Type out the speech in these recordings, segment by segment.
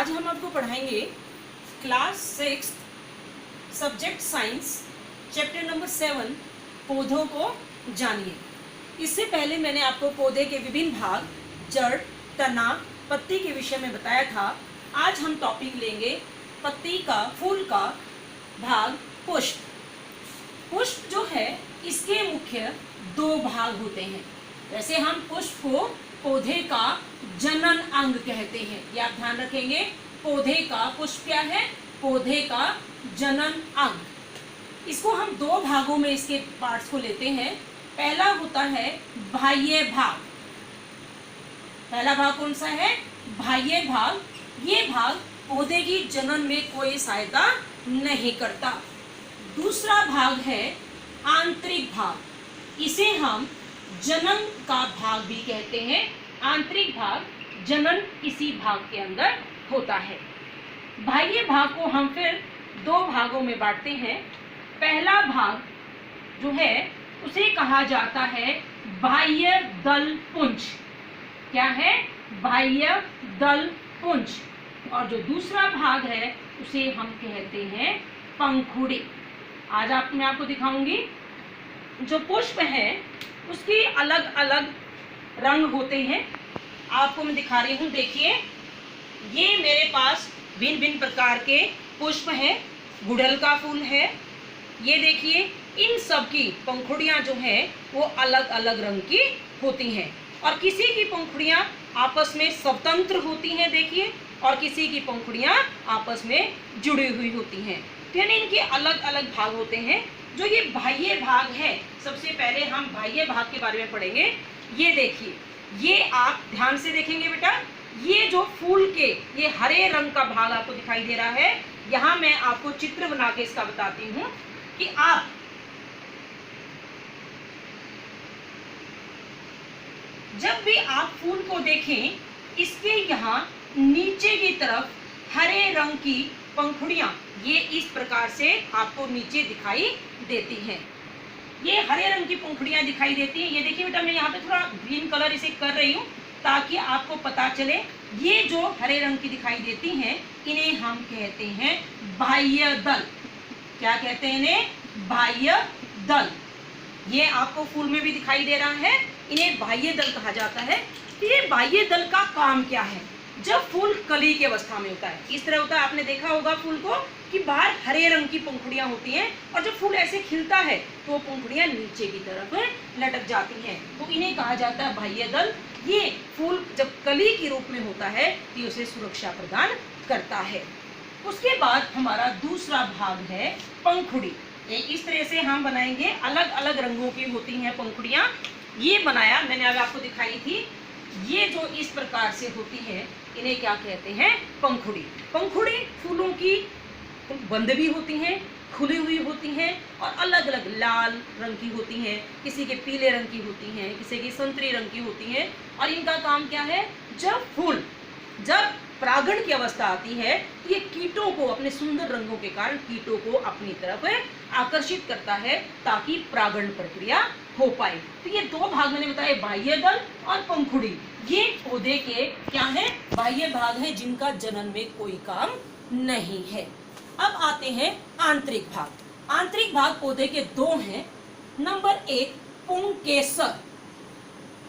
आज हम आपको पढ़ाएंगे class 6 subject science chapter number 7 पौधों को जानिए। इससे पहले मैंने आपको पौधे के विभिन्न भाग जड़, तना, पत्ती के विषय में बताया था। आज हम टॉपिक लेंगे पत्ती का, फूल का भाग पुष्प। पुष्प जो है इसके मुख्य दो भाग होते हैं। वैसे हम पुष्प को पौधे का जनन अंग कहते हैं, ये आप ध्यान रखेंगे। पौधे का, पुष्प क्या है? पौधे का जनन अंग। इसको हम दो भागों में इसके पार्ट्स को लेते हैं। पहला होता है बाह्य भाग। पहला भाग कौन सा है? बाह्य भाग। ये भाग पौधे की जनन में कोई सहायता नहीं करता। दूसरा भाग है आंतरिक भाग। इसे हम जनन का भाग भी कहते हैं। आंतरिक भाग, जनन इसी भाग के अंदर होता है। बाह्य भाग को हम फिर दो भागों में बांटते हैं। पहला भाग जो है उसे कहा जाता है बाह्य दल पुंज। क्या है? बाह्य दल पुंज। और जो दूसरा भाग है उसे हम कहते हैं पंखुड़ी। आज मैं आपको दिखाऊंगी। जो पुष्प है उसके अलग अलग रंग होते हैं। आपको मैं दिखा रही हूँ, देखिए ये मेरे पास भिन्न भिन्न प्रकार के पुष्प हैं। गुड़हल का फूल है, ये देखिए। इन सब की पंखुड़ियाँ जो हैं वो अलग अलग रंग की होती हैं और किसी की पंखुड़ियाँ आपस में स्वतंत्र होती हैं, देखिए, और किसी की पंखुड़ियाँ आपस में जुड़ी हुई होती हैं। यानी इनके अलग अलग भाग होते हैं। जो ये बाह्य भाग है, सबसे पहले हम बाह्य भाग के बारे में पढ़ेंगे। ये देखिए, ये आप ध्यान से देखेंगे बेटा। ये जो फूल के ये हरे रंग का भाग आपको दिखाई दे रहा है, यहाँ मैं आपको चित्र बना के इसका बताती हूँ कि आप जब भी आप फूल को देखें, इसके यहाँ नीचे की तरफ हरे रंग की पंखुड़ियाँ ये इस प्रकार से आपको नीचे दिखाई देती हैं। ये हरे रंग की पंखुड़ियाँ दिखाई देती हैं। ये देखिए बेटा, मैं यहाँ पे थोड़ा ग्रीन कलर इसे कर रही हूँ ताकि आपको पता चले। ये जो हरे रंग की दिखाई देती हैं इन्हें हम कहते हैं बाह्य दल। क्या कहते हैं इन्हें? बाह्य दल। ये आपको फूल में भी दिखाई दे रहा है, इन्हें बाह्य दल कहा जाता है। तो ये बाह्य दल का काम क्या है? जब फूल कली की अवस्था में होता है, इस तरह होता है, आपने देखा होगा फूल को कि बाहर हरे रंग की पंखुड़ियां होती हैं और जब फूल ऐसे खिलता है तो वो पंखुड़ियां नीचे की तरफ लटक जाती हैं, तो इन्हें कहा जाता है बाह्य दल। ये फूल जब कली के रूप में होता है तो उसे सुरक्षा प्रदान करता है। उसके बाद हमारा दूसरा भाग है पंखुड़ी। इस तरह से हम बनाएंगे, अलग अलग रंगों की होती हैं पंखुड़ियाँ। ये बनाया मैंने अभी आपको दिखाई थी। ये जो इस प्रकार से होती है इन्हें क्या कहते हैं? पंखुड़ी। पंखुड़ी फूलों की बंद भी होती हैं, खुली हुई होती हैं और अलग अलग लाल रंग की होती हैं, किसी के पीले रंग की होती हैं, किसी की संतरी रंग की होती हैं। और इनका काम क्या है? जब परागण की अवस्था आती है तो ये कीटों को, अपने सुंदर रंगों के कारण कीटों को अपनी तरफ आकर्षित करता है ताकि परागण प्रक्रिया हो पाए। तो ये दो भाग मैंने बताए, बाह्य दल और पंखुड़ी। ये पौधे के क्या है? बाह्य भाग है जिनका जनन में कोई काम नहीं है। अब आते हैं आंतरिक भाग। आंतरिक भाग पौधे के दो हैं। नंबर 1 पुंकेसर।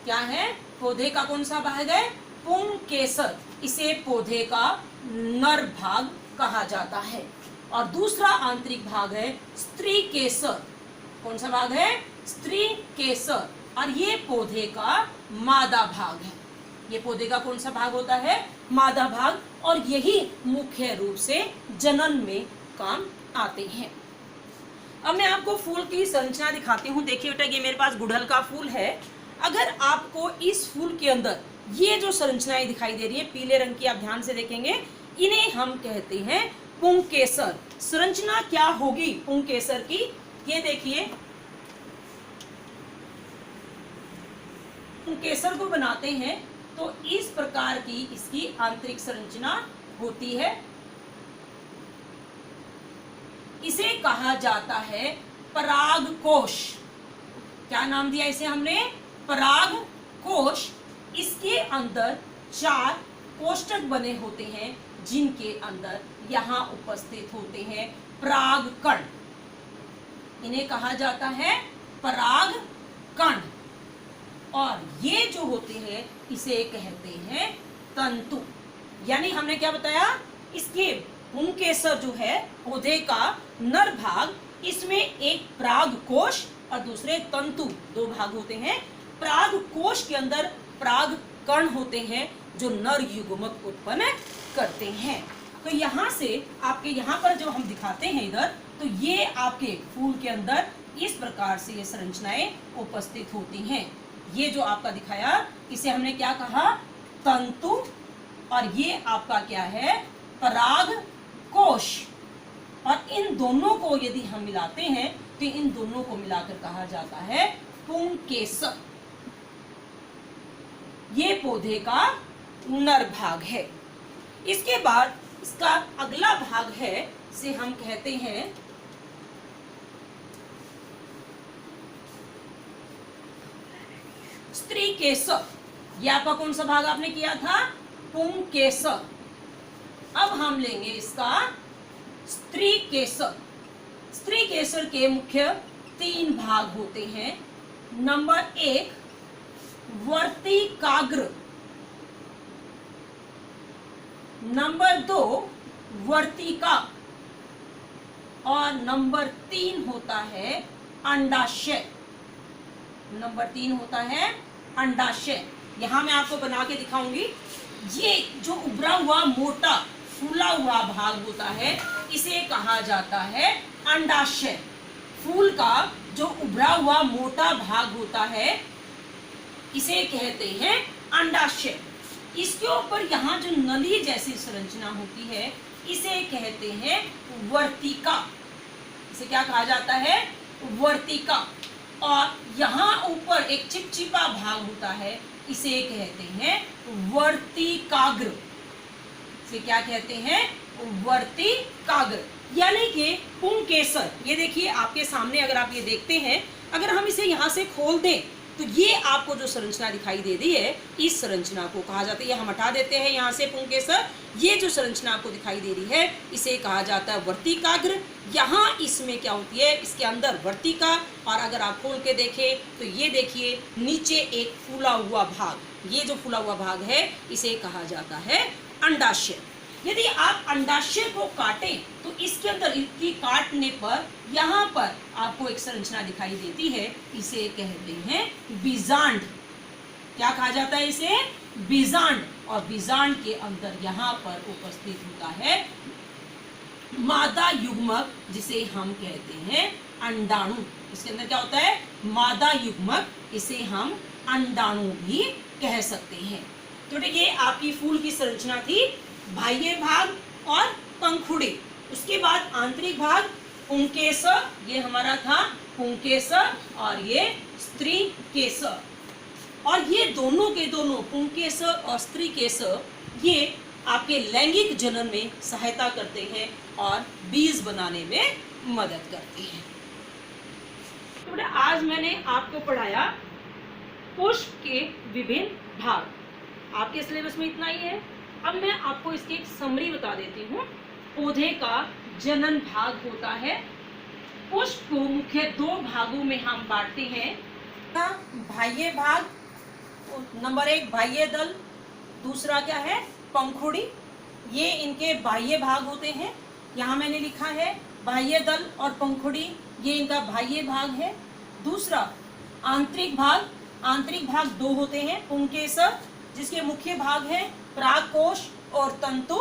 क्या है? पौधे का कौन सा भाग है? पुंकेसर। इसे पौधे का नर भाग कहा जाता है। और दूसरा आंतरिक भाग है स्त्री केसर। कौन सा भाग है? स्त्री केसर। और ये पौधे का मादा भाग है। ये पौधे का कौन सा भाग होता है? मादा भाग। और यही मुख्य रूप से जनन में काम आते हैं। अब मैं आपको फूल की संरचना दिखाती हूँ। देखिए बेटा, ये मेरे पास गुड़हल का फूल है। अगर आपको इस फूल के अंदर ये जो संरचनाएं दिखाई दे रही है पीले रंग की, आप ध्यान से देखेंगे, इन्हें हम कहते हैं पुंकेसर। संरचना क्या होगी पुंकेसर की? ये देखिए, पुंकेसर को बनाते हैं तो इस प्रकार की इसकी आंतरिक संरचना होती है। इसे कहा जाता है परागकोश। क्या नाम दिया इसे हमने? परागकोश। इसके अंदर 4 कोष्ठक बने होते हैं जिनके अंदर यहाँ उपस्थित होते हैं परागकण। इन्हें कहा जाता है परागकण। और ये जो होते हैं इसे कहते हैं तंतु। यानी हमने क्या बताया, इसके पुंकेसर जो है पौधे का नर भाग, इसमें एक परागकोश और दूसरे तंतु, दो भाग होते हैं। परागकोश के अंदर परागकण होते हैं जो नर युग्मक उत्पन्न करते हैं। तो यहाँ से आपके यहाँ पर जो हम दिखाते हैं इधर, तो ये आपके फूल के अंदर इस प्रकार से ये संरचनाएं उपस्थित होती हैं। ये जो आपका दिखाया इसे हमने क्या कहा, तंतु, और ये आपका क्या है, परागकोश। और इन दोनों को यदि हम मिलाते हैं तो इन दोनों को मिलाकर कहा जाता है पुंकेसर। ये पौधे का नर भाग है। इसके बाद इसका अगला भाग है, से हम कहते हैं स्त्रीकेसर। ये आपका कौन सा भाग आपने किया था, पुंकेसर। अब हम लेंगे इसका स्त्रीकेसर। स्त्रीकेसर के मुख्य 3 भाग होते हैं। नंबर 1 वर्तिकाग्र, नंबर 2 वर्तिका, और नंबर 3 होता है अंडाशय। नंबर 3 होता है अंडाशय। यहां मैं आपको बना के दिखाऊंगी। ये जो उभरा हुआ मोटा फूला हुआ भाग होता है इसे कहा जाता है अंडाशय। फूल का जो उभरा हुआ मोटा भाग होता है इसे कहते हैं अंडाशय। इसके ऊपर यहाँ जो नली जैसी संरचना होती है इसे कहते हैं वर्तिका। इसे क्या कहा जाता है, वर्तिका। और यहाँ ऊपर एक चिपचिपा भाग होता है इसे कहते हैं वर्तिकाग्र। इसे क्या कहते हैं, वर्तिकाग्र। यानी कि पुंकेसर, ये देखिए आपके सामने, अगर आप ये देखते हैं, अगर हम इसे यहाँ से खोल दें तो ये आपको जो संरचना दिखाई दे रही है इस संरचना को कहा जाता है, ये हम हटा देते हैं यहाँ से पुंकेसर, ये जो संरचना आपको दिखाई दे रही है इसे कहा जाता है वर्तिकाग्र। यहाँ इसमें क्या होती है, इसके अंदर वर्तिका, और अगर आप खोल के देखें तो ये देखिए नीचे एक फूला हुआ भाग, ये जो फूला हुआ भाग है इसे कहा जाता है अंडाशय। यदि आप अंडाशय को काटें तो इसके अंदर, इसकी काटने पर यहाँ पर आपको एक संरचना दिखाई देती है, इसे कहते हैं बीजांड। क्या कहा जाता है इसे, बीजांड। और बीजांड के अंदर यहाँ पर उपस्थित होता है मादा युग्मक, जिसे हम कहते हैं अंडाणु। इसके अंदर क्या होता है, मादा युग्मक, इसे हम अंडाणु भी कह सकते हैं। तो देखिए आपकी फूल की संरचना थी बाह्य भाग और पंखुड़ी, उसके बाद आंतरिक भाग पुंकेसर, ये हमारा था पुंकेसर, और ये स्त्रीकेसर। और ये दोनों के दोनों पुंकेसर और स्त्रीकेसर ये आपके लैंगिक जनन में सहायता करते हैं और बीज बनाने में मदद करते हैं। तो बेटा आज मैंने आपको पढ़ाया पुष्प के विभिन्न भाग। आपके सिलेबस में इतना ही है। अब मैं आपको इसकी एक समरी बता देती हूँ। पौधे का जनन भाग होता है। पुष्प को मुख्य 2 भागों में हम बांटते हैं। बाह्य भाग, नंबर 1 बाह्य दल, दूसरा क्या है, पंखुड़ी। ये इनके बाह्य भाग होते हैं। यहाँ मैंने लिखा है बाह्य दल और पंखुड़ी, ये इनका बाह्य भाग है। दूसरा आंतरिक भाग, आंतरिक भाग 2 होते हैं, पुंकेसर जिसके मुख्य भाग है परागकोश और तंतु,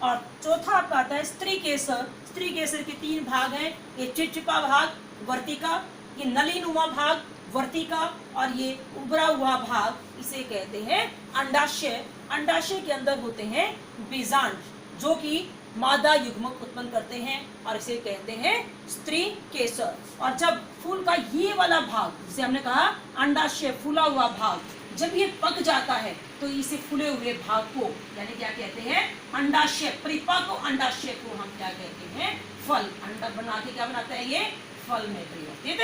और चौथा आपका आता है स्त्रीकेसर। स्त्रीकेसर के 3 भाग हैं, ये चिपचिपा भाग वर्तिका, ये नलीनुमा भाग वर्तिका, और ये उभरा हुआ भाग इसे कहते हैं अंडाशय। अंडाशय के अंदर होते हैं बीजांड जो कि मादा युग्मक उत्पन्न करते हैं, और इसे कहते हैं स्त्रीकेसर। और जब फूल का ये वाला भाग, जिसे हमने कहा अंडाशय फूला हुआ भाग, जब ये पक जाता है तो इसे फूले हुए भाग को यानी क्या कहते हैं, अंडाशय, परिपक्व अंडाशय को हम क्या कहते हैं, फल। अंडा बना के क्या बनाता है, ये फल में परिवर्तित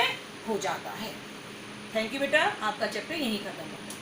हो जाता है। थैंक यू बेटा, आपका चैप्टर यहीं खत्म होता है।